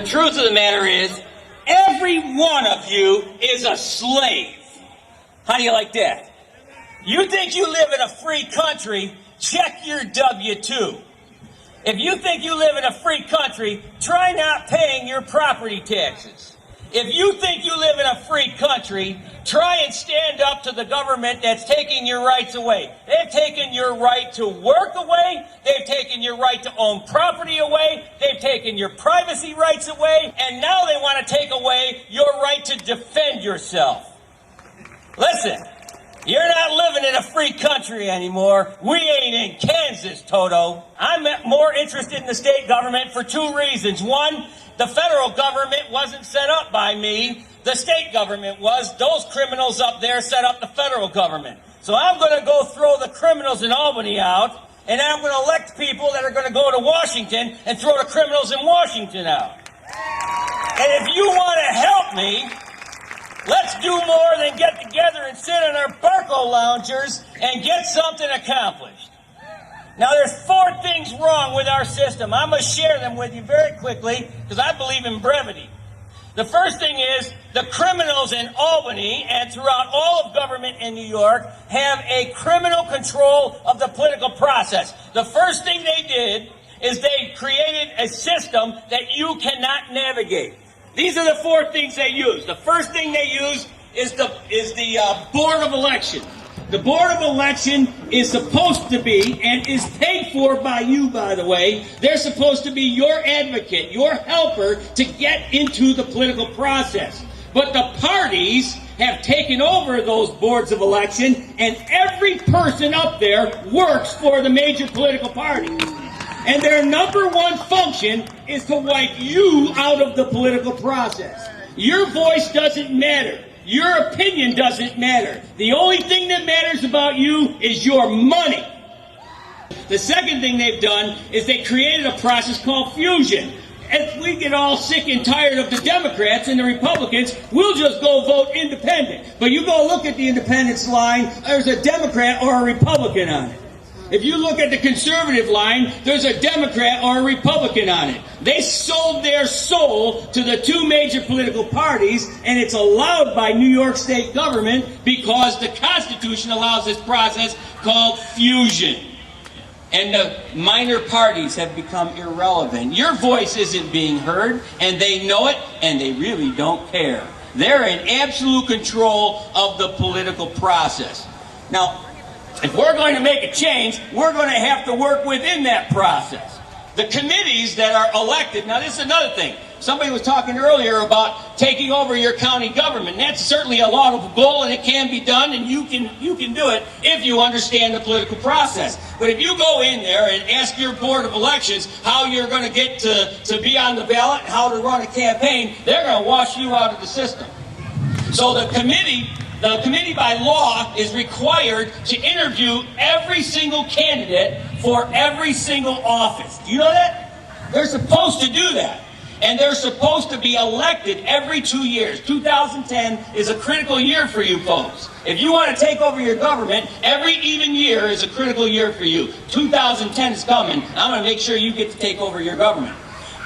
truth of the matter is, every one of you is a slave. How do you like that? You think you live in a free country, check your W-2. If you think you live in a free country, try not paying your property taxes. If you think you live in a free country, try and stand up to the government that's taking your rights away. They've taken your right to work away. They've taken your right to own property away. They've taken your privacy rights away. And now they want to take away your right to defend yourself. Listen, you're not living in a free country anymore. We ain't in Kansas, Toto. I'm more interested in the state government for two reasons. One, the federal government wasn't set up by me. The state government was. Those criminals up there set up the federal government. So I'm going to go throw the criminals in Albany out, and I'm going to elect people that are going to go to Washington and throw the criminals in Washington out. And if you want to help me, let's do more than get together and sit in our Barco loungers and get something accomplished. Now, there's four things wrong with our system. I'm going to share them with you very quickly because I believe in brevity. The first thing is the criminals in Albany and throughout all of government in New York have a criminal control of the political process. The first thing they did is they created a system that you cannot navigate. These are the four things they use. The first thing they use is the Board of Election. The Board of Election is supposed to be, and is paid for by you, by the way, they're supposed to be your advocate, your helper to get into the political process. But the parties have taken over those boards of election, and every person up there works for the major political parties. And their number one function is to wipe you out of the political process. Your voice doesn't matter. Your opinion doesn't matter. The only thing that matters about you is your money. The second thing they've done is they created a process called fusion. If we get all sick and tired of the Democrats and the Republicans, we'll just go vote independent. But you go look at the independents line, there's a Democrat or a Republican on it. If you look at the conservative line, there's a Democrat or a Republican on it. They sold their soul to the two major political parties, and it's allowed by New York State government because the Constitution allows this process called fusion. And the minor parties have become irrelevant. Your voice isn't being heard, and they know it, and they really don't care. They're in absolute control of the political process. Now, if we're going to make a change, we're going to have to work within that process. The committees that are elected, now this is another thing. Somebody was talking earlier about taking over your county government. That's certainly a laudable goal, and it can be done, and you can do it if you understand the political process. But if you go in there and ask your Board of Elections how you're going to get to be on the ballot and how to run a campaign, they're going to wash you out of the system. So the committee by law is required to interview every single candidate for every single office. Do you know that? They're supposed to do that. And they're supposed to be elected every 2 years. 2010 is a critical year for you folks. If you want to take over your government, every even year is a critical year for you. 2010 is coming. I'm going to make sure you get to take over your government.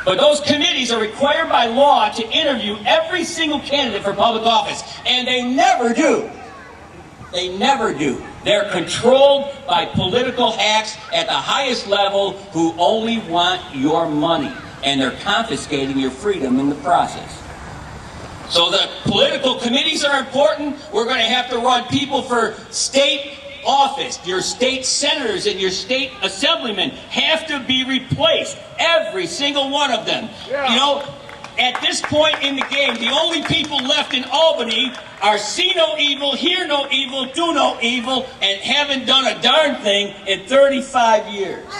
But those committees are required by law to interview every single candidate for public office. And they never do. They never do. They're controlled by political hacks at the highest level who only want your money. And they're confiscating your freedom in the process. So the political committees are important. We're going to have to run people for state office. Your state senators and your state assemblymen have to be replaced. Every single one of them. Yeah. You know, at this point in the game, the only people left in Albany are see no evil, hear no evil, do no evil, and haven't done a darn thing in 35 years.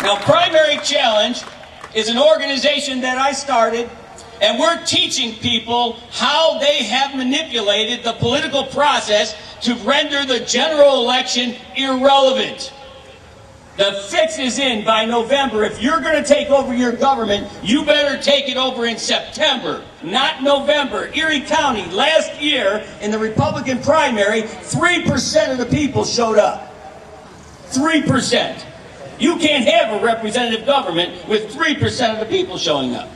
Now, Primary Challenge is an organization that I started, and we're teaching people how they have manipulated the political process to render the general election irrelevant. The fix is in by November. If you're going to take over your government, you better take it over in September, not November. Erie County, last year in the Republican primary, 3% of the people showed up. 3%. You can't have a representative government with 3% of the people showing up.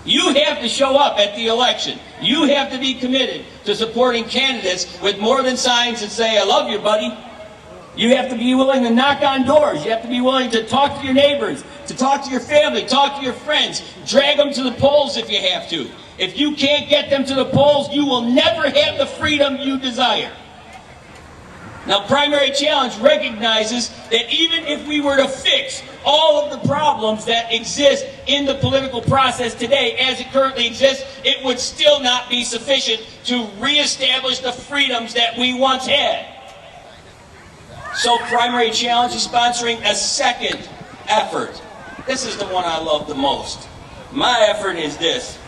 You have to show up at the election. You have to be committed to supporting candidates with more than signs that say, I love you, buddy. You have to be willing to knock on doors. You have to be willing to talk to your neighbors, to talk to your family, talk to your friends. Drag them to the polls if you have to. If you can't get them to the polls, you will never have the freedom you desire. Now, Primary Challenge recognizes that even if we were to fix all of the problems that exist in the political process today as it currently exists, it would still not be sufficient to reestablish the freedoms that we once had. So Primary Challenge is sponsoring a second effort. This is the one I love the most. My effort is this: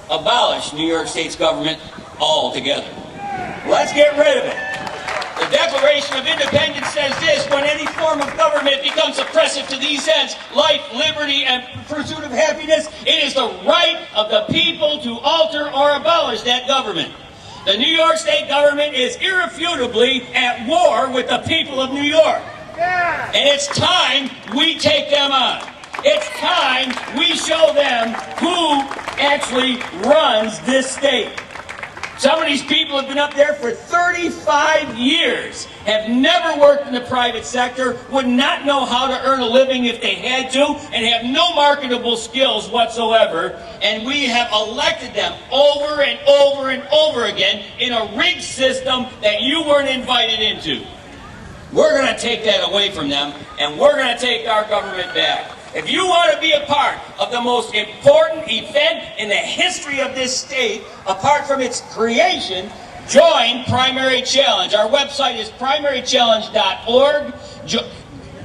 abolish New York State's government altogether. Let's get rid of it. The Declaration of Independence says this: when any form of government becomes oppressive to these ends, life, liberty, and pursuit of happiness, it is the right of the people to alter or abolish that government. The New York State government is irrefutably at war with the people of New York. Yeah. And it's time we take them on. It's time we show them who actually runs this state. Some of these people have been up there for 35 years, have never worked in the private sector, would not know how to earn a living if they had to, and have no marketable skills whatsoever. And we have elected them over and over and over again in a rigged system that you weren't invited into. We're going to take that away from them, and we're going to take our government back. If you want to be a part of the most important event in the history of this state, apart from its creation, join Primary Challenge. Our website is primarychallenge.org.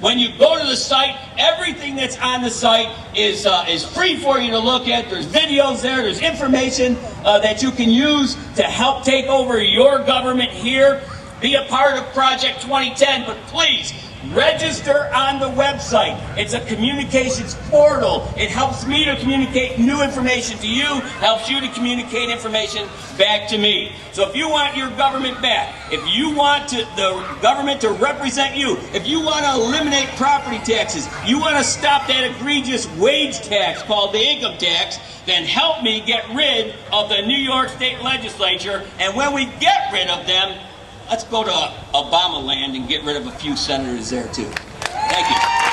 When you go to the site, everything that's on the site is free for you to look at. There's videos there. There's information that you can use to help take over your government here. Be a part of Project 2010, but please, register on the website. It's a communications portal. It helps me to communicate new information to you, helps you to communicate information back to me. So if you want your government back, if you want the government to represent you, if you want to eliminate property taxes, you want to stop that egregious wage tax called the income tax, then help me get rid of the New York State Legislature. And when we get rid of them, let's go to Obama land and get rid of a few senators there too. Thank you.